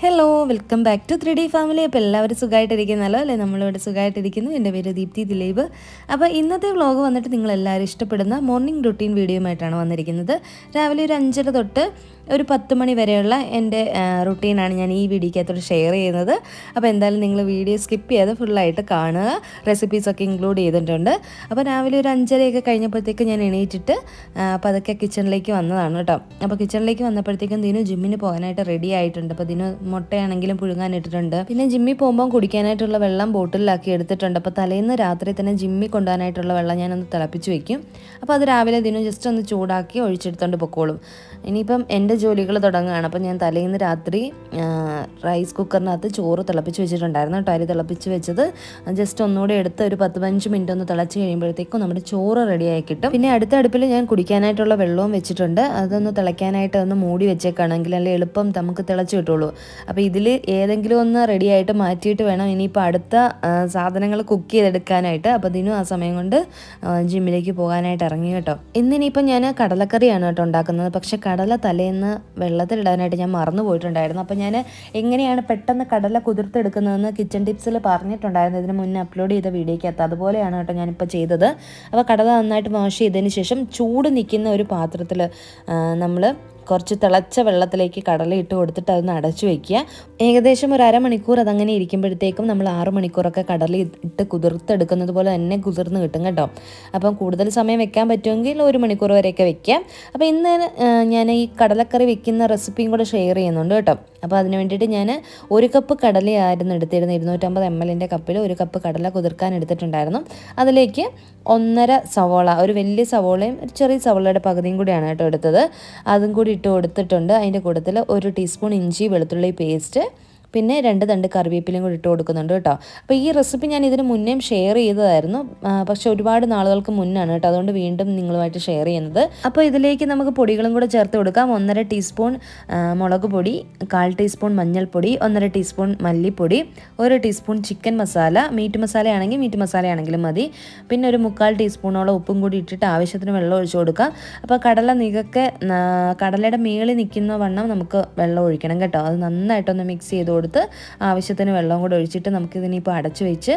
Hello welcome back to 3D family. അപ്പോൾ എല്ലാവരും സുഖമായിട്ടിരിക്കുന്നല്ലോ അല്ലേ? നമ്മളിവിടെ സുഖമായിട്ടിരിക്കുന്നു. എൻ്റെ പേര് ദീപ്തി ദിലീപ്. അപ്പോൾ ഇന്നത്തെ വ്ളോഗ് വന്നിട്ട് നിങ്ങളെല്ലാവരും ഇഷ്ടപ്പെടുന്ന മോർണിംഗ് റുട്ടീൻ വീഡിയോയുമായിട്ടാണ് വന്നിരിക്കുന്നത്. രാവിലെ ഒരു 5:30 തൊട്ട് ഒരു 10 മണി വരെയുള്ള എൻ്റെ റുട്ടീനാണ് ഞാൻ ഈ വീഡിയോക്കകത്തോട് ഷെയർ ചെയ്യുന്നത്. അപ്പോൾ എന്തായാലും നിങ്ങൾ വീഡിയോ സ്കിപ്പ് ചെയ്ത് ഫുള്ളായിട്ട് കാണുക. റെസിപ്പീസൊക്കെ ഇൻക്ലൂഡ് ചെയ്തിട്ടുണ്ട്. അപ്പോൾ രാവിലെ ഒരു 5:30 കഴിഞ്ഞപ്പോഴത്തേക്ക് ഞാൻ എണീറ്റിട്ട് അപ്പോൾ അതൊക്കെ കിച്ചണിലേക്ക് വന്നതാണ് കേട്ടോ. അപ്പോൾ കിച്ചണിലേക്ക് വന്നപ്പോഴത്തേക്കും ദിനു ജിമ്മിന് പോകാനായിട്ട് റെഡി ആയിട്ടുണ്ട്. അപ്പോൾ ദിനു മുട്ടയാണെങ്കിലും പുഴുങ്ങാനിട്ടിട്ടുണ്ട്. പിന്നെ ജിമ്മിൽ പോകുമ്പോൾ കുടിക്കാനായിട്ടുള്ള വെള്ളം ബോട്ടിലാക്കി എടുത്തിട്ടുണ്ട്. അപ്പോൾ തലേന്ന് രാത്രി തന്നെ ജിമ്മിൽ കൊണ്ടുപോകാനായിട്ടുള്ള വെള്ളം ഞാനൊന്ന് തിളപ്പിച്ച് വെക്കും. അപ്പോൾ അത് രാവിലെ ദിനം ജസ്റ്റ് ഒന്ന് ചൂടാക്കി ഒഴിച്ചെടുത്തോണ്ട് പൊക്കോളും. ഇനിയിപ്പം എൻ്റെ ജോലികൾ തുടങ്ങുകയാണ്. അപ്പോൾ ഞാൻ തലേന്ന് രാത്രി റൈസ് കുക്കറിനകത്ത് ചോറ് തിളപ്പിച്ച് വെച്ചിട്ടുണ്ടായിരുന്നു കേട്ടോ. അരി തിളപ്പിച്ച് വെച്ചത് ജസ്റ്റ് ഒന്നുകൂടി എടുത്ത് ഒരു 10-15 മിനിറ്റ് ഒന്ന് തിളച്ച് കഴിയുമ്പോഴത്തേക്കും നമ്മുടെ ചോറ് റെഡിയായി കിട്ടും. പിന്നെ അടുത്ത അടുപ്പിൽ ഞാൻ കുടിക്കാനായിട്ടുള്ള വെള്ളവും വെച്ചിട്ടുണ്ട്. അതൊന്ന് തിളയ്ക്കാനായിട്ട് ഒന്ന് മൂടി വെച്ചേക്കാണെങ്കിൽ അല്ലെങ്കിൽ എളുപ്പം നമുക്ക് തിളച്ച് കിട്ടുള്ളൂ. അപ്പോൾ ഇതിൽ ഏതെങ്കിലും ഒന്ന് റെഡിയായിട്ട് മാറ്റിയിട്ട് വേണം ഇനിയിപ്പോൾ അടുത്ത സാധനങ്ങൾ കുക്ക് ചെയ്തെടുക്കാനായിട്ട്. അപ്പോൾ ഇതിനും ആ സമയം കൊണ്ട് ജിമ്മിലേക്ക് പോകാനായിട്ട് ഇറങ്ങി കേട്ടോ. ഇന്നിനിയിപ്പോൾ ഞാൻ കടലക്കറിയാണ് കേട്ടോ ഉണ്ടാക്കുന്നത്. പക്ഷേ കടല തലേന്ന് വെള്ളത്തിലിടാനായിട്ട് ഞാൻ മറന്നു പോയിട്ടുണ്ടായിരുന്നു. അപ്പോൾ ഞാൻ എങ്ങനെയാണ് പെട്ടെന്ന് കടല കുതിർത്തെടുക്കുന്നതെന്ന് കിച്ചൺ ടിപ്സിൽ പറഞ്ഞിട്ടുണ്ടായിരുന്നു ഇതിന് മുന്നേ അപ്ലോഡ് ചെയ്ത വീഡിയോയ്ക്കകത്ത്. അതുപോലെയാണ് കേട്ടോ ഞാനിപ്പോൾ ചെയ്തത്. അപ്പോൾ കടല നന്നായിട്ട് വാഷ് ചെയ്തതിന് ശേഷം ചൂട് നിൽക്കുന്ന ഒരു പാത്രത്തിൽ നമ്മൾ കുറച്ച് തിളച്ച വെള്ളത്തിലേക്ക് കടല ഇട്ട് കൊടുത്തിട്ട് അതൊന്ന് അടച്ചു വയ്ക്കുക. ഏകദേശം ഒരു അരമണിക്കൂർ അതങ്ങനെ ഇരിക്കുമ്പോഴത്തേക്കും നമ്മൾ 6 മണിക്കൂറൊക്കെ കടല ഇട്ട് കുതിർത്തെടുക്കുന്നത് പോലെ തന്നെ കുതിർന്ന് കിട്ടും കേട്ടോ. അപ്പം കൂടുതൽ സമയം വെക്കാൻ പറ്റുമെങ്കിൽ 1 മണിക്കൂർ വരെയൊക്കെ വെക്കാം. അപ്പോൾ ഇന്ന് ഞാൻ ഈ കടലക്കറി വെക്കുന്ന റെസിപ്പിയും കൂടെ ഷെയർ ചെയ്യുന്നുണ്ട് കേട്ടോ. അപ്പോൾ അതിന് വേണ്ടിയിട്ട് ഞാൻ 1 കപ്പ് കടലയായിരുന്നു എടുത്തിരുന്നത്. 250 ml കപ്പിൽ 1 കപ്പ് കടല കുതിർക്കാൻ എടുത്തിട്ടുണ്ടായിരുന്നു. അതിലേക്ക് 1.5 സവോള, ഒരു വലിയ സവോളയും ഒരു ചെറിയ സവോളയുടെ പകുതിയും കൂടിയാണ് കേട്ടോ എടുത്തത്. അതും കൂടി ഇട്ട് കൊടുത്തിട്ടുണ്ട്. അതിൻ്റെ കൂട്ടത്തിൽ 1 ടീസ്പൂൺ ഇഞ്ചി വെളുത്തുള്ളി പേസ്റ്റ്, പിന്നെ 2 തണ്ട് കറിവേപ്പിലയും കൂടി ഇട്ട് കൊടുക്കുന്നുണ്ട് കേട്ടോ. അപ്പോൾ ഈ റെസിപ്പി ഞാൻ ഇതിന് മുന്നേ ഷെയർ ചെയ്തതായിരുന്നു. പക്ഷെ ഒരുപാട് നാളുകൾക്ക് മുന്നാണ് കേട്ടോ. അതുകൊണ്ട് വീണ്ടും നിങ്ങളുമായിട്ട് ഷെയർ ചെയ്യുന്നത്. അപ്പോൾ ഇതിലേക്ക് നമുക്ക് പൊടികളും കൂടെ ചേർത്ത് കൊടുക്കാം. 1.5 ടീസ്പൂൺ മുളക് പൊടി, 1/4 ടീസ്പൂൺ മഞ്ഞൾപ്പൊടി, 1.5 ടീസ്പൂൺ മല്ലിപ്പൊടി, 1 ടീസ്പൂൺ ചിക്കൻ മസാല, മീറ്റ് മസാലയാണെങ്കിൽ മീറ്റ് മസാലയാണെങ്കിലും മതി. പിന്നെ ഒരു 1/4 ടീസ്പൂണോളം ഉപ്പും കൂടി ഇട്ടിട്ട് ആവശ്യത്തിന് വെള്ളം ഒഴിച്ചു കൊടുക്കാം. അപ്പോൾ കടല നികക്കെ കടലയുടെ മേളിൽ നിൽക്കുന്ന വണ്ണം നമുക്ക് വെള്ളം ഒഴിക്കണം കേട്ടോ. അത് നന്നായിട്ടൊന്ന് മിക്സ് ചെയ്ത് കൊടുത്ത് ആവശ്യത്തിന് വെള്ളം കൂടെ ഒഴിച്ചിട്ട് നമുക്കിതിനിപ്പോൾ അടച്ചു വെച്ച്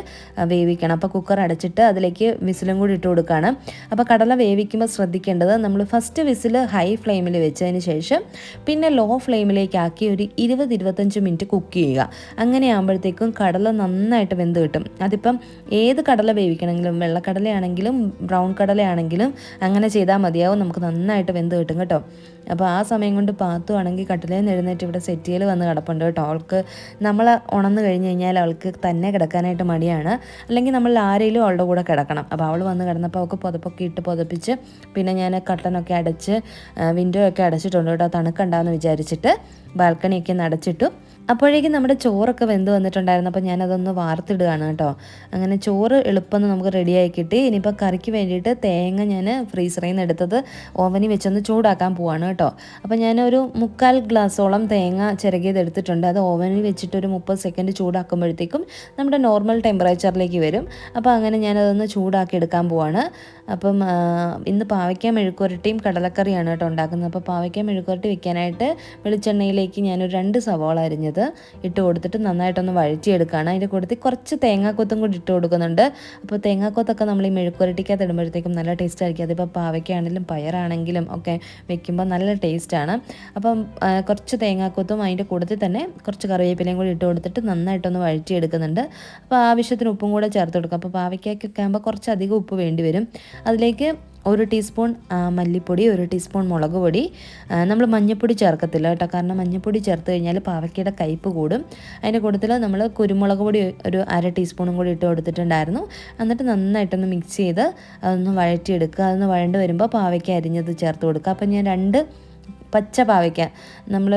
വേവിക്കണം. അപ്പോൾ കുക്കർ അടച്ചിട്ട് അതിലേക്ക് വിസിലും കൂടി ഇട്ട് കൊടുക്കുകയാണ്. അപ്പോൾ കടല വേവിക്കുമ്പോൾ ശ്രദ്ധിക്കേണ്ടത്, നമ്മൾ ഫസ്റ്റ് വിസിൽ ഹൈ ഫ്ലെയിമിൽ വെച്ചതിന് ശേഷം പിന്നെ ലോ ഫ്ലെയിമിലേക്ക് ആക്കി ഒരു 20-25 മിനിറ്റ് കുക്ക് ചെയ്യുക. അങ്ങനെ ആകുമ്പോഴത്തേക്കും കടല നന്നായിട്ട് വെന്ത് കിട്ടും. അതിപ്പം ഏത് കടല വേവിക്കണമെങ്കിലും, വെള്ളക്കടലയാണെങ്കിലും ബ്രൗൺ കടലയാണെങ്കിലും അങ്ങനെ ചെയ്താൽ മതിയാവും. നമുക്ക് നന്നായിട്ട് വെന്ത് കിട്ടും കേട്ടോ. അപ്പോൾ ആ സമയം കൊണ്ട് പാത്തുവാണെങ്കിൽ കട്ടിലേൽ നിന്ന് എഴുന്നേറ്റ് ഇവിടെ സെറ്റിയിൽ വന്ന് കിടപ്പുണ്ട് കേട്ടോ. അവൾക്ക് നമ്മൾ ഉണർന്നു കഴിഞ്ഞ് കഴിഞ്ഞാൽ അവൾക്ക് തന്നെ കിടക്കാനായിട്ട് മടിയാണ്. അല്ലെങ്കിൽ നമ്മൾ ആരെങ്കിലും അവളുടെ കൂടെ കിടക്കണം. അപ്പോൾ അവൾ വന്ന് കിടന്നപ്പോൾ അവൾക്ക് പുതപ്പൊക്കെ ഇട്ട് പുതപ്പിച്ച് പിന്നെ ഞാൻ കട്ടനൊക്കെ അടച്ച് വിൻഡോ ഒക്കെ അടച്ചിട്ടുണ്ട് കേട്ടോ, തണുക്കണ്ടാന്ന് വിചാരിച്ചിട്ട്. ബാൽക്കണിയൊക്കെ അടച്ചിട്ടു. അപ്പോഴേക്കും നമ്മുടെ ചോറൊക്കെ വെന്ത് വന്നിട്ടുണ്ടായിരുന്നു. അപ്പോൾ ഞാനതൊന്ന് വാർത്തിടുകയാണ് കേട്ടോ. അങ്ങനെ ചോറ് എളുപ്പം നമുക്ക് റെഡിയായി കിട്ടി. ഇനിയിപ്പോൾ കറിക്ക് വേണ്ടിയിട്ട് തേങ്ങ ഞാൻ ഫ്രീസറിൽ നിന്ന് എടുത്തത് ഓവനിൽ വെച്ചൊന്ന് ചൂടാക്കാൻ പോവാണ് കേട്ടോ. അപ്പോൾ ഞാനൊരു 1/4 ഗ്ലാസോളം തേങ്ങ ചിരകിയത് എടുത്തിട്ടുണ്ട്. അത് ഓവനിൽ വെച്ചിട്ട് ഒരു 30 സെക്കൻഡ് ചൂടാക്കുമ്പോഴത്തേക്കും നമ്മുടെ നോർമൽ ടെമ്പറേച്ചറിലേക്ക് വരും. അപ്പോൾ അങ്ങനെ ഞാനതൊന്ന് ചൂടാക്കി എടുക്കാൻ പോവാണ്. അപ്പം ഇന്ന് പാവയ്ക്ക മെഴുക്കുരട്ടിയും കടലക്കറിയാണ് കേട്ടോ ഉണ്ടാക്കുന്നത്. അപ്പോൾ പാവയ്ക്ക മെഴുക്കുരട്ടി വെക്കാനായിട്ട് വെളിച്ചെണ്ണയിലേക്ക് ഞാനൊരു 2 സവാള അരിഞ്ഞത് ഇട്ട് കൊടുത്തിട്ട് നന്നായിട്ടൊന്ന് വഴറ്റിയെടുക്കുകയാണ്. അതിൻ്റെ കൂട്ടത്തിൽ കുറച്ച് തേങ്ങാക്കൊത്തും കൂടി ഇട്ട് കൊടുക്കുന്നുണ്ട്. അപ്പോൾ തേങ്ങാക്കൊത്തൊക്കെ നമ്മൾ ഈ മെഴുക്കുരട്ടിക്കകത്ത് ഇടുമ്പോഴത്തേക്കും നല്ല ടേസ്റ്റ് ആയിരിക്കും. അതിപ്പോൾ പാവയ്ക്കാണെങ്കിലും പയറാണെങ്കിലും ഒക്കെ വെക്കുമ്പോൾ നല്ല ടേസ്റ്റാണ്. അപ്പം കുറച്ച് തേങ്ങാക്കൊത്തും അതിൻ്റെ കൂട്ടത്തിൽ തന്നെ കുറച്ച് കറിവേപ്പിലയും കൂടി ഇട്ട് കൊടുത്തിട്ട് നന്നായിട്ടൊന്ന് വഴറ്റിയെടുക്കുന്നുണ്ട്. അപ്പോൾ ആവശ്യത്തിന് ഉപ്പും കൂടെ ചേർത്ത് കൊടുക്കുക. അപ്പോൾ പാവയ്ക്കൊക്കെ ആകുമ്പോൾ കുറച്ചധികം ഉപ്പ് വേണ്ടി വരും. അതിലേക്ക് 1 ടീസ്പൂൺ മല്ലിപ്പൊടി, 1 ടീസ്പൂൺ മുളക് പൊടി. നമ്മൾ മഞ്ഞൾപ്പൊടി ചേർക്കത്തില്ല കേട്ടോ, കാരണം മഞ്ഞൾപ്പൊടി ചേർത്ത് കഴിഞ്ഞാൽ പാവയ്ക്കയുടെ കയ്പ്പ് കൂടും. അതിൻ്റെ കൂട്ടത്തിൽ നമ്മൾ കുരുമുളക് പൊടി ഒരു 1/2 ടീസ്പൂണും കൂടി ഇട്ട് കൊടുത്തിട്ടുണ്ടായിരുന്നു. എന്നിട്ട് നന്നായിട്ടൊന്ന് മിക്സ് ചെയ്ത് അതൊന്ന് വഴറ്റിയെടുക്കുക. അതൊന്ന് വഴണ്ട് വരുമ്പോൾ പാവയ്ക്ക അരിഞ്ഞത് ചേർത്ത് കൊടുക്കുക. അപ്പം ഞാൻ 2 പച്ച പാവയ്ക്ക, നമ്മൾ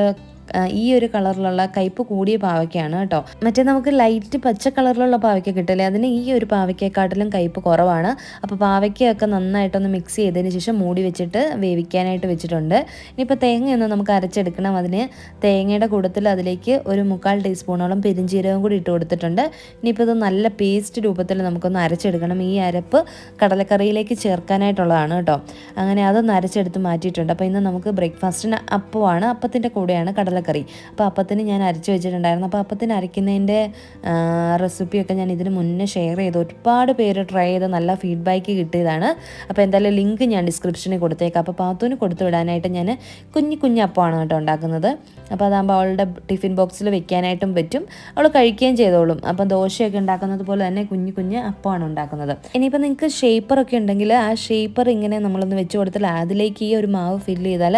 ഈ ഒരു കളറിലുള്ള കയ്പ്പ് കൂടിയ പാവയ്ക്കാണ് കേട്ടോ. മറ്റേ നമുക്ക് ലൈറ്റ് പച്ച കളറിലുള്ള പാവയ്ക്ക കിട്ടില്ലേ, അതിന് ഈ ഒരു പാവയ്ക്കക്കാട്ടിലും കയ്പ്പ് കുറവാണ്. അപ്പോൾ പാവയ്ക്കയൊക്കെ നന്നായിട്ടൊന്ന് മിക്സ് ചെയ്തതിന് ശേഷം മൂടി വെച്ചിട്ട് വേവിക്കാനായിട്ട് വെച്ചിട്ടുണ്ട്. ഇനിയിപ്പോൾ തേങ്ങയൊന്ന് നമുക്ക് അരച്ചെടുക്കണം. അതിന് തേങ്ങയുടെ കൂട്ടത്തിൽ അതിലേക്ക് ഒരു 1/4 ടീസ്പൂണോളം പെരിഞ്ചീരകം കൂടി ഇട്ട് കൊടുത്തിട്ടുണ്ട്. ഇനിയിപ്പോൾ ഇത് നല്ല പേസ്റ്റ് രൂപത്തിൽ നമുക്കൊന്ന് അരച്ചെടുക്കണം. ഈ അരപ്പ് കടലക്കറിയിലേക്ക് ചേർക്കാനായിട്ടുള്ളതാണ് കേട്ടോ. അങ്ങനെ അതൊന്ന് അരച്ചെടുത്ത് മാറ്റിയിട്ടുണ്ട്. അപ്പോൾ ഇന്ന് നമുക്ക് ബ്രേക്ക്ഫാസ്റ്റിന് അപ്പമാണ്, അപ്പത്തിൻ്റെ കൂടെയാണ് കടല കടലക്കറി. അപ്പോൾ അപ്പത്തിന് ഞാൻ അരച്ച് വെച്ചിട്ടുണ്ടായിരുന്നു. അപ്പോൾ അപ്പത്തിന് അരയ്ക്കുന്നതിൻ്റെ റെസിപ്പിയൊക്കെ ഞാൻ ഇതിന് മുന്നേ ഷെയർ ചെയ്തു. ഒരുപാട് പേര് ട്രൈ ചെയ്ത് നല്ല ഫീഡ്ബാക്ക് കിട്ടിയതാണ്. അപ്പോൾ എന്തായാലും ലിങ്ക് ഞാൻ ഡിസ്ക്രിപ്ഷനിൽ കൊടുത്തേക്കാം. അപ്പോൾ പാത്തുവിന് കൊടുത്തു വിടാനായിട്ട് ഞാൻ കുഞ്ഞു അപ്പമാണ് കേട്ടോ ഉണ്ടാക്കുന്നത്. അപ്പോൾ അതാകുമ്പോൾ അവളുടെ ടിഫിൻ ബോക്സിൽ വെക്കാനായിട്ടും പറ്റും, അവൾ കഴിക്കുകയും ചെയ്തോളും. അപ്പം ദോശയൊക്കെ ഉണ്ടാക്കുന്നത് പോലെ തന്നെ കുഞ്ഞു അപ്പമാണ് ഉണ്ടാക്കുന്നത്. ഇനിയിപ്പോൾ നിങ്ങൾക്ക് ഷേപ്പറൊക്കെ ഉണ്ടെങ്കിൽ ആ ഷേപ്പർ ഇങ്ങനെ നമ്മളൊന്ന് വെച്ച് കൊടുത്താൽ അതിലേക്ക് ഈ ഒരു മാവ് ഫില്ല് ചെയ്താൽ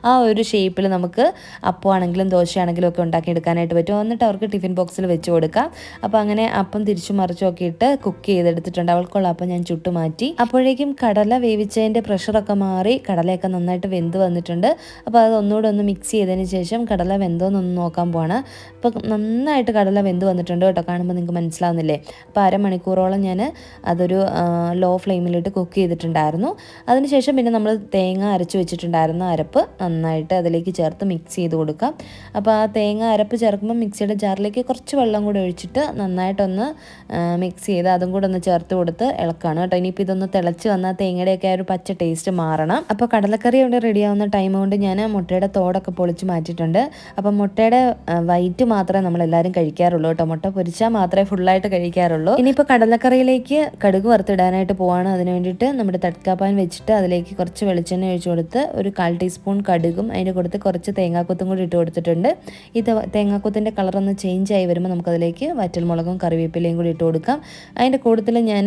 ആ ഒരു ഷേപ്പിൽ നമുക്ക് അപ്പമാണെങ്കിലും ദോശയാണെങ്കിലും ഒക്കെ ഉണ്ടാക്കിയെടുക്കാനായിട്ട് പറ്റും. എന്നിട്ട് അവർക്ക് ടിഫിൻ ബോക്സിൽ വെച്ച് കൊടുക്കാം. അപ്പോൾ അങ്ങനെ അപ്പം തിരിച്ചു മറിച്ചൊക്കെ ഇട്ട് കുക്ക് ചെയ്തെടുത്തിട്ടുണ്ട്. അവൾക്കുള്ള അപ്പം ഞാൻ ചുട്ടു മാറ്റി. അപ്പോഴേക്കും കടല വേവിച്ചതിൻ്റെ പ്രഷറൊക്കെ മാറി കടലയൊക്കെ നന്നായിട്ട് വെന്ത് വന്നിട്ടുണ്ട്. അപ്പോൾ അത് ഒന്നുകൂടെ ഒന്ന് മിക്സ് ചെയ്തതിന് ശേഷം കടല വെന്തോന്നൊന്ന് നോക്കാൻ പോവാണ്. അപ്പോൾ നന്നായിട്ട് കടല വെന്ത് വന്നിട്ടുണ്ട് കേട്ടോ, കാണുമ്പോൾ നിങ്ങൾക്ക് മനസ്സിലാവുന്നില്ലേ. അപ്പോൾ അരമണിക്കൂറോളം ഞാൻ അതൊരു ലോ ഫ്ലെയിമിലിട്ട് കുക്ക് ചെയ്തിട്ടുണ്ടായിരുന്നു. അതിനുശേഷം പിന്നെ നമ്മൾ തേങ്ങ അരച്ച് വെച്ചിട്ടുണ്ടായിരുന്ന അരപ്പ് നന്നായിട്ട് അതിലേക്ക് ചേർത്ത് മിക്സ് ചെയ്ത് കൊടുക്കാം. അപ്പോൾ ആ തേങ്ങ അരപ്പ് ചേർക്കുമ്പോൾ മിക്സിയുടെ ജാറിലേക്ക് കുറച്ച് വെള്ളം കൂടി ഒഴിച്ചിട്ട് നന്നായിട്ടൊന്ന് മിക്സ് ചെയ്ത് അതും കൂടെ ഒന്ന് ചേർത്ത് കൊടുത്ത് ഇളക്കാണ് കേട്ടോ. ഇനിയിപ്പോൾ ഇതൊന്ന് തിളച്ച് വന്നാൽ തേങ്ങയുടെയൊക്കെ ആ ഒരു പച്ച ടേസ്റ്റ് മാറണം. അപ്പോൾ കടലക്കറി ഇവിടെ റെഡിയാവുന്ന ടൈം കൊണ്ട് ഞാൻ മുട്ടയുടെ തോടൊക്കെ പൊളിച്ച് മാറ്റിയിട്ടുണ്ട്. അപ്പം മുട്ടയുടെ വൈറ്റ് മാത്രമേ നമ്മളെല്ലാവരും കഴിക്കാറുള്ളൂ കേട്ടോ. മുട്ട പൊരിച്ചാൽ മാത്രമേ ഫുള്ളായിട്ട് കഴിക്കാറുള്ളൂ. ഇനിയിപ്പോൾ കടലക്കറിയിലേക്ക് കടുക് വറുത്തിടാനായിട്ട് പോവാണ്. അതിന് വേണ്ടിയിട്ട് നമ്മുടെ തട്കാപ്പാൻ വെച്ചിട്ട് അതിലേക്ക് കുറച്ച് വെളിച്ചെണ്ണ ഒഴിച്ച് കൊടുത്ത് ഒരു 1/4 ടീസ്പൂൺ കടുകും അതിൻ്റെ കൊടുത്ത് കുറച്ച് തേങ്ങാക്കൊത്തും കൂടി ഇട്ട് കൊടുത്തിട്ടുണ്ട്. ഈ തേങ്ങാക്കൊത്തിൻ്റെ കളറൊന്ന് ചേഞ്ച് ആയി വരുമ്പോൾ നമുക്കതിലേക്ക് വറ്റൽമുളകും കറിവേപ്പിലയും കൂടി ഇട്ട് കൊടുക്കാം. അതിൻ്റെ കൂട്ടത്തിൽ ഞാൻ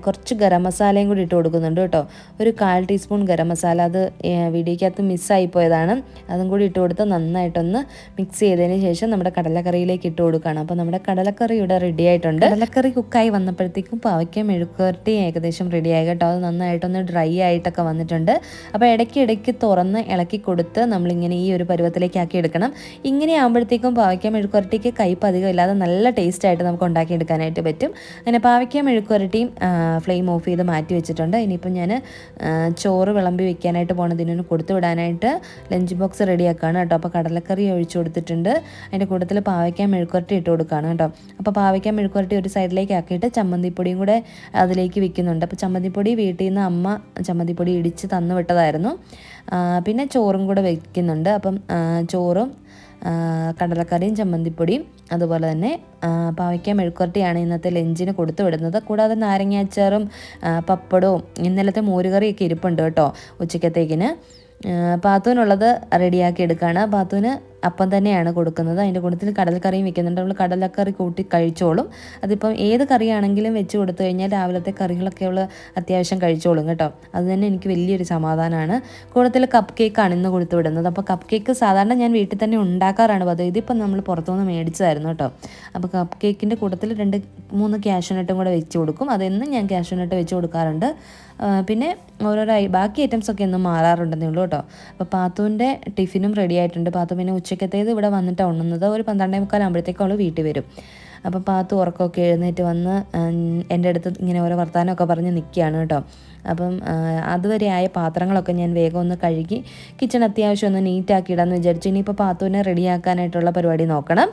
കുറച്ച് ഗരം മസാലയും കൂടി ഇട്ട് കൊടുക്കുന്നുണ്ട് കേട്ടോ. ഒരു 1/4 ടീസ്പൂൺ ഗരം മസാല, അത് വീഡിയോയ്ക്കകത്ത് മിസ്സായി പോയതാണ്. അതും കൂടി ഇട്ട് കൊടുത്ത് നന്നായിട്ടൊന്ന് മിക്സ് ചെയ്തതിന് ശേഷം നമ്മുടെ കടലക്കറിയിലേക്ക് ഇട്ട് കൊടുക്കുകയാണ്. അപ്പോൾ നമ്മുടെ കടലക്കറി ഇവിടെ റെഡി ആയിട്ടുണ്ട്. കടലക്കറി കുക്കായി വന്നപ്പോഴത്തേക്കും പാവയ്ക്ക മെഴുക്കുവരട്ടി ഏകദേശം റെഡി ആയി കേട്ടോ. അത് നന്നായിട്ടൊന്ന് ഡ്രൈ ആയിട്ടൊക്കെ വന്നിട്ടുണ്ട്. അപ്പോൾ ഇടയ്ക്ക് തുറന്ന് ഇളക്കി കൊടുത്ത് നമ്മളിങ്ങനെ ഈ ഒരു പരുവത്തിലേക്ക് ആക്കി എടുക്കണം. ഇങ്ങനെ ആകുമ്പോഴത്തേക്കും പാവയ്ക്ക മെഴുക്കുവരട്ടിക്ക് കയ്പ്പ് അധികം ഇല്ലാതെ നല്ല ടേസ്റ്റായിട്ട് നമുക്ക് ഉണ്ടാക്കിയെടുക്കാനായിട്ട് പറ്റും. അങ്ങനെ പാവയ്ക്ക മെഴുക്കുവരട്ടിയും ഫ്ലെയിം ഓഫ് ചെയ്ത് മാറ്റി വെച്ചിട്ടുണ്ട്. ഇനിയിപ്പോൾ ഞാൻ ചോറ് വിളമ്പി വെക്കാനായിട്ട് പോണതിനു കൊടുത്തു വിടാനായിട്ട് ലഞ്ച് ബോക്സ് റെഡിയാക്കുകയാണ് കേട്ടോ. അപ്പോൾ കടലക്കറി ഒഴിച്ചു കൊടുത്തിട്ടുണ്ട്. അതിൻ്റെ കൂട്ടത്തിൽ പാവയ്ക്ക മെഴുക്കുവരട്ടി ഇട്ട് കൊടുക്കുകയാണ് കേട്ടോ. അപ്പോൾ പാവയ്ക്ക മെഴുക്കുവരട്ടി ഒരു സൈഡിലേക്ക് ആക്കിയിട്ട് ചമ്മന്തിപ്പൊടിയും കൂടെ അതിലേക്ക് വെക്കുന്നുണ്ട്. അപ്പോൾ ചമ്മന്തിപ്പൊടി വീട്ടിൽ നിന്ന് അമ്മ ചമ്മന്തിപ്പൊടി ഇടിച്ച് തന്നു വിട്ടതായിരുന്നു. പിന്നെ ചോറും കൂടെ വെക്കുന്നുണ്ട്. അപ്പം ചോറും കടലക്കറിയും ചമ്മന്തിപ്പൊടിയും അതുപോലെ തന്നെ പാവയ്ക്ക മെഴുക്കുവരട്ടിയാണ് ഇന്നത്തെ ലഞ്ചിന് കൊടുത്തു വിടുന്നത്. കൂടാതെ നാരങ്ങാച്ചാറും പപ്പടവും ഇന്നലത്തെ മോരുകറിയൊക്കെ ഇരിപ്പുണ്ട് കേട്ടോ ഉച്ചക്കത്തേക്കിന്. പാത്തുവിനുള്ളത് റെഡിയാക്കി എടുക്കുകയാണ്. പാത്തുവിന് അപ്പം തന്നെയാണ് കൊടുക്കുന്നത്. അതിൻ്റെ കൂട്ടത്തിൽ കടലക്കറിയും വെക്കുന്നുണ്ട്. അവൾ കടലക്കറി കൂട്ടി കഴിച്ചോളും. അതിപ്പം ഏത് കറിയാണെങ്കിലും വെച്ച് കൊടുത്തു കഴിഞ്ഞാൽ രാവിലത്തെ കറികളൊക്കെ അവൾ അത്യാവശ്യം കഴിച്ചോളും കേട്ടോ. അത് തന്നെ എനിക്ക് വലിയൊരു സമാധാനമാണ്. കൂട്ടത്തിൽ കപ്പ് കേക്കാണ് ഇന്ന് കൊടുത്തു വിടുന്നത്. അപ്പോൾ കപ്പ് കേക്ക് സാധാരണ ഞാൻ വീട്ടിൽ തന്നെ ഉണ്ടാക്കാറാണ് പതിവ്. ഇതിപ്പം നമ്മൾ പുറത്തുനിന്ന് മേടിച്ചതായിരുന്നു കേട്ടോ. അപ്പോൾ കപ്പ് കേക്കിൻ്റെ കൂട്ടത്തിൽ 2-3 കാഷ്യൂനട്ടും കൂടെ വെച്ച് കൊടുക്കും. അതെന്നും ഞാൻ കാഷ്യൂനട്ട് വെച്ച് കൊടുക്കാറുണ്ട്. പിന്നെ ഓരോരോ ബാക്കി ഐറ്റംസൊക്കെ ഒന്നും മാറാറുണ്ടെന്നേ ഉള്ളൂ കേട്ടോ. അപ്പോൾ പാത്തുവിൻ്റെ ടിഫിനും റെഡി ആയിട്ടുണ്ട്. പാത്തു പിന്നെ ഉച്ചക്കത്തേത് ഇവിടെ വന്നിട്ടാണ് ഉണ്ണുന്നത്. ഒരു 12:45 ആകുമ്പോഴത്തേക്കും അവൾ വീട്ടിൽ വരും. അപ്പം പാത്തു ഉറക്കമൊക്കെ എഴുന്നേറ്റ് വന്ന് എൻ്റെ അടുത്ത് ഇങ്ങനെ ഓരോ വർത്തമാനമൊക്കെ പറഞ്ഞ് നിൽക്കുകയാണ് കേട്ടോ. അപ്പം അതുവരെ ആയ പാത്രങ്ങളൊക്കെ ഞാൻ വേഗം ഒന്ന് കഴുകി കിച്ചൺ അത്യാവശ്യം ഒന്ന് നീറ്റാക്കി ഇടാമെന്ന് വിചാരിച്ചു. ഇനിയിപ്പോൾ പാത്തുവിനെ റെഡിയാക്കാനായിട്ടുള്ള പരിപാടി നോക്കണം.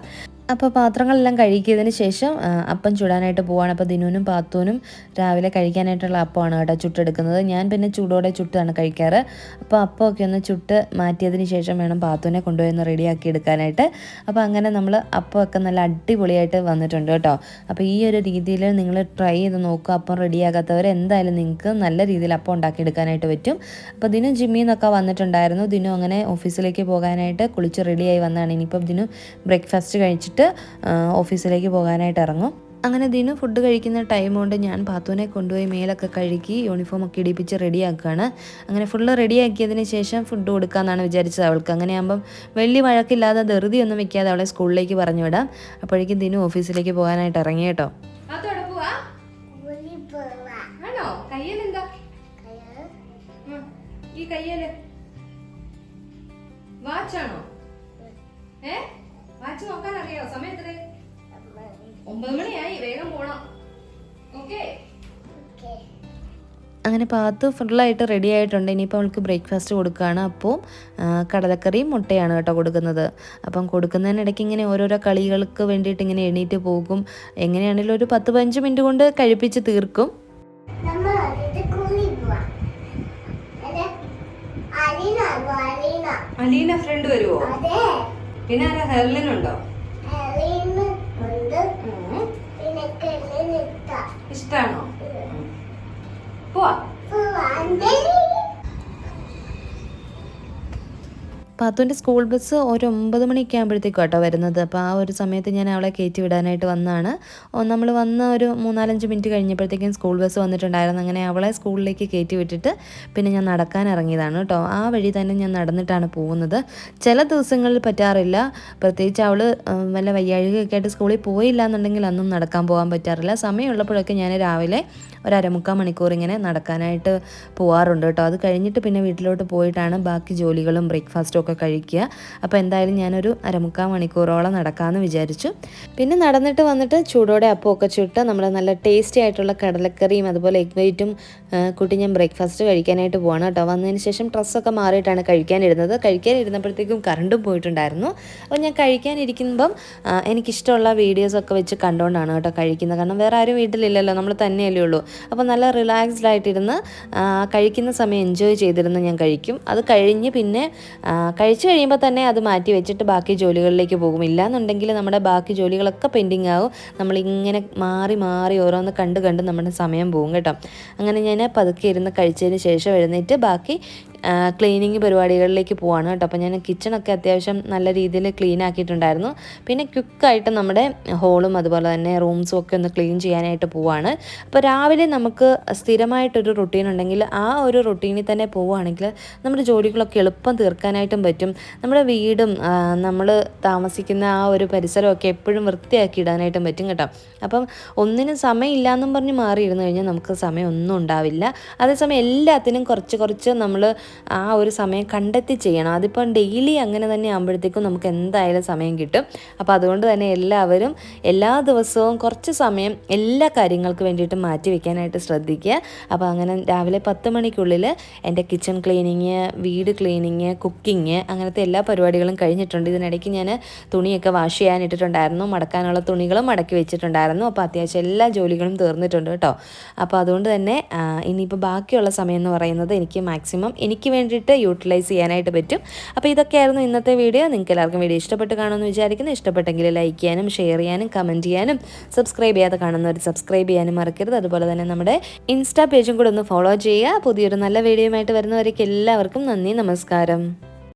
അപ്പോൾ പാത്രങ്ങളെല്ലാം കഴുകിയതിന് ശേഷം അപ്പം ചുടാനായിട്ട് പോവാണ്. അപ്പോൾ ദിനുവിനും പാത്തുവിനും രാവിലെ കഴിക്കാനായിട്ടുള്ള അപ്പമാണ് കേട്ടോ ചുട്ടെടുക്കുന്നത്. ഞാൻ പിന്നെ ചൂടോടെ ചുട്ടാണ് കഴിക്കാറ്. അപ്പോൾ അപ്പമൊക്കെ ഒന്ന് ചുട്ട് മാറ്റിയതിന് ശേഷം വേണം പാത്തുവിനെ കൊണ്ടുപോയി ഒന്ന് റെഡിയാക്കി എടുക്കാനായിട്ട്. അപ്പോൾ അങ്ങനെ നമ്മൾ അപ്പമൊക്കെ നല്ല അടിപൊളിയായിട്ട് വന്നിട്ടുണ്ട് കേട്ടോ. അപ്പോൾ ഈ ഒരു രീതിയിൽ നിങ്ങൾ ട്രൈ ചെയ്ത് നോക്കുക. അപ്പം റെഡിയാകാത്തവർ എന്തായാലും നിങ്ങൾക്ക് നല്ല രീതിയിൽ അപ്പം ഉണ്ടാക്കിയെടുക്കാനായിട്ട് പറ്റും. അപ്പോൾ ദിനു ജിമ്മിൽ നിന്നൊക്കെ വന്നിട്ടുണ്ടായിരുന്നു. ദിനു അങ്ങനെ ഓഫീസിലേക്ക് പോകാനായിട്ട് കുളിച്ച് റെഡിയായി വന്നതാണ്. ഇനിയിപ്പം ദിനു ബ്രേക്ക്ഫാസ്റ്റ് കഴിച്ചിട്ട് ഓഫീസിലേക്ക് പോകാനായിട്ട് ഇറങ്ങും. അങ്ങനെ ദിനു ഫുഡ് കഴിക്കുന്ന ടൈം കൊണ്ട് ഞാൻ പാത്തുവിനെ കൊണ്ടുപോയി മേലൊക്കെ കഴുകി യൂണിഫോമൊക്കെ ഇടിപ്പിച്ച് റെഡിയാക്കുകയാണ്. അങ്ങനെ ഫുള്ള് റെഡിയാക്കിയതിന് ശേഷം ഫുഡ് കൊടുക്കാമെന്നാണ് വിചാരിച്ചത് അവൾക്ക്. അങ്ങനെയാകുമ്പം വലിയ വഴക്കില്ലാതെ ധൃതിയൊന്നും വെക്കാതെ അവളെ സ്കൂളിലേക്ക് പറഞ്ഞു വിടാം. അപ്പോഴേക്കും ദിനു ഓഫീസിലേക്ക് പോകാനായിട്ട് ഇറങ്ങി കേട്ടോ. വാച്ച് നോക്കാൻ അറിയോ? സമയം എത്ര? 9 മണിയായി. വേഗം പോണം. ഓക്കേ. അങ്ങനെ പാത്തു ഫുള്ളായിട്ട് റെഡി ആയിട്ടുണ്ട്. ഇനിയിപ്പോൾ അവൾക്ക് ബ്രേക്ക്ഫാസ്റ്റ് കൊടുക്കുകയാണ്. അപ്പോൾ കടലക്കറിയും മുട്ടയാണ് കേട്ടോ കൊടുക്കുന്നത്. അപ്പം കൊടുക്കുന്നതിനിടയ്ക്ക് ഇങ്ങനെ ഓരോരോ കളികൾക്ക് വേണ്ടിയിട്ട് ഇങ്ങനെ എണീറ്റ് പോകും. എങ്ങനെയാണെങ്കിലും ഒരു 10-15 മിനിറ്റ് കൊണ്ട് കഴിപ്പിച്ച് തീർക്കും. അലീന ഫ്രണ്ട് വരുമോ? പിന്നെ ആരാ ഹെർലിനുണ്ടോ? ഇഷ്ടാണോ? പോവാ. പാത്തുവിൻ്റെ സ്കൂൾ ബസ് ഒരു 9 മണിയൊക്കെ ആകുമ്പോഴത്തേക്കും കേട്ടോ വരുന്നത്. അപ്പോൾ ആ ഒരു സമയത്ത് ഞാൻ അവളെ കയറ്റി വിടാനായിട്ട് വന്നതാണ്. നമ്മൾ വന്ന ഒരു 3-4 മിനിറ്റ് കഴിഞ്ഞപ്പോഴത്തേക്കും സ്കൂൾ ബസ് വന്നിട്ടുണ്ടായിരുന്നു. അങ്ങനെ അവളെ സ്കൂളിലേക്ക് കയറ്റി വിട്ടിട്ട് പിന്നെ ഞാൻ നടക്കാൻ ഇറങ്ങിയതാണ് കേട്ടോ. ആ വഴി തന്നെ ഞാൻ നടന്നിട്ടാണ് പോകുന്നത്. ചില ദിവസങ്ങളിൽ പറ്റാറില്ല, പ്രത്യേകിച്ച് അവൾ വല്ല വയ്യാഴികയൊക്കെ ആയിട്ട് സ്കൂളിൽ പോയില്ല എന്നുണ്ടെങ്കിൽ അന്നും നടക്കാൻ പോകാൻ പറ്റാറില്ല. സമയമുള്ളപ്പോഴൊക്കെ ഞാൻ രാവിലെ ഒരു 1/4 മണിക്കൂർ ഇങ്ങനെ നടക്കാനായിട്ട് പോകാറുണ്ട് കേട്ടോ. അത് കഴിഞ്ഞിട്ട് പിന്നെ വീട്ടിലോട്ട് പോയിട്ടാണ് ബാക്കി ജോലികളും ബ്രേക്ക്ഫാസ്റ്റും ഒക്കെ കഴിക്കുക. അപ്പോൾ എന്തായാലും ഞാനൊരു 1/4 മണിക്കൂറോളം നടക്കാമെന്ന് വിചാരിച്ചു. പിന്നെ നടന്നിട്ട് വന്നിട്ട് ചൂടോടെ അപ്പമൊക്കെ ചുട്ട് നമ്മൾ നല്ല ടേസ്റ്റി ആയിട്ടുള്ള കടലക്കറിയും അതുപോലെ എഗ് വൈറ്റും കൂട്ടി ഞാൻ ബ്രേക്ക്ഫാസ്റ്റ് കഴിക്കാനായിട്ട് പോവാണ് കേട്ടോ. വന്നതിന് ശേഷം ഡ്രസ്സൊക്കെ മാറിയിട്ടാണ് കഴിക്കാനിരുന്നപ്പോഴത്തേക്കും കറണ്ടും പോയിട്ടുണ്ടായിരുന്നു. അപ്പോൾ ഞാൻ കഴിക്കാനിരിക്കുമ്പം എനിക്കിഷ്ടമുള്ള വീഡിയോസൊക്കെ വെച്ച് കണ്ടുകൊണ്ടാണ് കേട്ടോ കഴിക്കുന്നത്. കാരണം വേറെ ആരും വീട്ടിലില്ലല്ലോ, നമ്മൾ തന്നെയല്ലേ ഉള്ളൂ. അപ്പോൾ നല്ല റിലാക്സ്ഡ് ആയിട്ടിരുന്ന് കഴിക്കുന്ന സമയം എൻജോയ് ചെയ്തിരുന്ന് ഞാൻ കഴിക്കും. അത് കഴിഞ്ഞ് പിന്നെ കഴിച്ചു കഴിയുമ്പോൾ തന്നെ അത് മാറ്റി വെച്ചിട്ട് ബാക്കി ജോലികളിലേക്ക് പോകും. ഇല്ലാന്നുണ്ടെങ്കിൽ നമ്മുടെ ബാക്കി ജോലികളൊക്കെ പെൻഡിങ് ആവും. നമ്മളിങ്ങനെ മാറി മാറി ഓരോന്ന് കണ്ട് നമ്മുടെ സമയം പോകും കേട്ടോ. അങ്ങനെ ഞാൻ പതുക്കെ ഇരുന്ന് കഴിച്ചതിന് ശേഷം എഴുന്നേറ്റ് ബാക്കി ക്ലീനിങ് പരിപാടികളിലേക്ക് പോവാണ് കേട്ടോ. അപ്പോൾ ഞാൻ കിച്ചണൊക്കെ അത്യാവശ്യം നല്ല രീതിയിൽ ക്ലീൻ ആക്കിയിട്ടുണ്ടായിരുന്നു. പിന്നെ ക്വിക്കായിട്ട് നമ്മുടെ ഹോളും അതുപോലെ തന്നെ റൂംസും ഒക്കെ ഒന്ന് ക്ലീൻ ചെയ്യാനായിട്ട് പോവാണ്. അപ്പോൾ രാവിലെ നമുക്ക് സ്ഥിരമായിട്ടൊരു റുട്ടീൻ ഉണ്ടെങ്കിൽ ആ ഒരു റുട്ടീനിൽ തന്നെ പോവുകയാണെങ്കിൽ നമ്മുടെ ജോലികളൊക്കെ എളുപ്പം തീർക്കാനായിട്ടും പറ്റും. നമ്മുടെ വീടും നമ്മൾ താമസിക്കുന്ന ആ ഒരു പരിസരമൊക്കെ എപ്പോഴും വൃത്തിയാക്കി ഇടാനായിട്ടും പറ്റും കേട്ടോ. അപ്പം ഒന്നിനും സമയമില്ല എന്നും പറഞ്ഞ് മാറിയിരുന്നു കഴിഞ്ഞാൽ നമുക്ക് സമയം ഒന്നും ഉണ്ടാവില്ല. അതേസമയം എല്ലാത്തിനും കുറച്ച് നമ്മൾ ആ ഒരു സമയം കണ്ടെത്തി ചെയ്യണം. അതിപ്പം ഡെയിലി അങ്ങനെ തന്നെ ആകുമ്പോഴത്തേക്കും നമുക്ക് എന്തായാലും സമയം കിട്ടും. അപ്പോൾ അതുകൊണ്ട് തന്നെ എല്ലാവരും എല്ലാ ദിവസവും കുറച്ച് സമയം എല്ലാ കാര്യങ്ങൾക്ക് വേണ്ടിയിട്ട് മാറ്റി വയ്ക്കാനായിട്ട് ശ്രദ്ധിക്കുക. അപ്പോൾ അങ്ങനെ രാവിലെ 10 മണിക്കുള്ളിൽ എൻ്റെ കിച്ചൺ ക്ലീനിങ്, വീട് ക്ലീനിങ്, കുക്കിങ് അങ്ങനത്തെ എല്ലാ പരിപാടികളും കഴിഞ്ഞിട്ടുണ്ട്. ഇതിനിടയ്ക്ക് ഞാൻ തുണിയൊക്കെ വാഷ് ചെയ്യാനിട്ടിട്ടുണ്ടായിരുന്നു. മടക്കാനുള്ള തുണികളും മടക്കി വെച്ചിട്ടുണ്ടായിരുന്നു. അപ്പോൾ അത്യാവശ്യം എല്ലാ ജോലികളും തീർന്നിട്ടുണ്ട് കേട്ടോ. അപ്പോൾ അതുകൊണ്ട് തന്നെ ഇനിയിപ്പോൾ ബാക്കിയുള്ള സമയം എന്ന് പറയുന്നത് എനിക്ക് മാക്സിമം എനിക്ക് വേണ്ടിയിട്ട് യൂട്ടിലൈസ് ചെയ്യാനായിട്ട് പറ്റും. അപ്പോൾ ഇതൊക്കെയായിരുന്നു ഇന്നത്തെ വീഡിയോ. നിങ്ങൾക്ക് എല്ലാവർക്കും വീഡിയോ ഇഷ്ടപ്പെട്ട് കാണുമെന്ന് വിചാരിക്കുന്നു. ഇഷ്ടപ്പെട്ടെങ്കിൽ ലൈക്ക് ചെയ്യാനും ഷെയർ ചെയ്യാനും കമൻറ്റ് ചെയ്യാനും സബ്സ്ക്രൈബ് ചെയ്യാതെ കാണുന്നവർ സബ്സ്ക്രൈബ് ചെയ്യാനും മറക്കരുത്. അതുപോലെ തന്നെ നമ്മുടെ ഇൻസ്റ്റാ പേജും കൂടെ ഒന്ന് ഫോളോ ചെയ്യുക. പുതിയൊരു നല്ല വീഡിയോയുമായിട്ട് വരുന്നവരേക്ക് എല്ലാവർക്കും നന്ദി, നമസ്കാരം.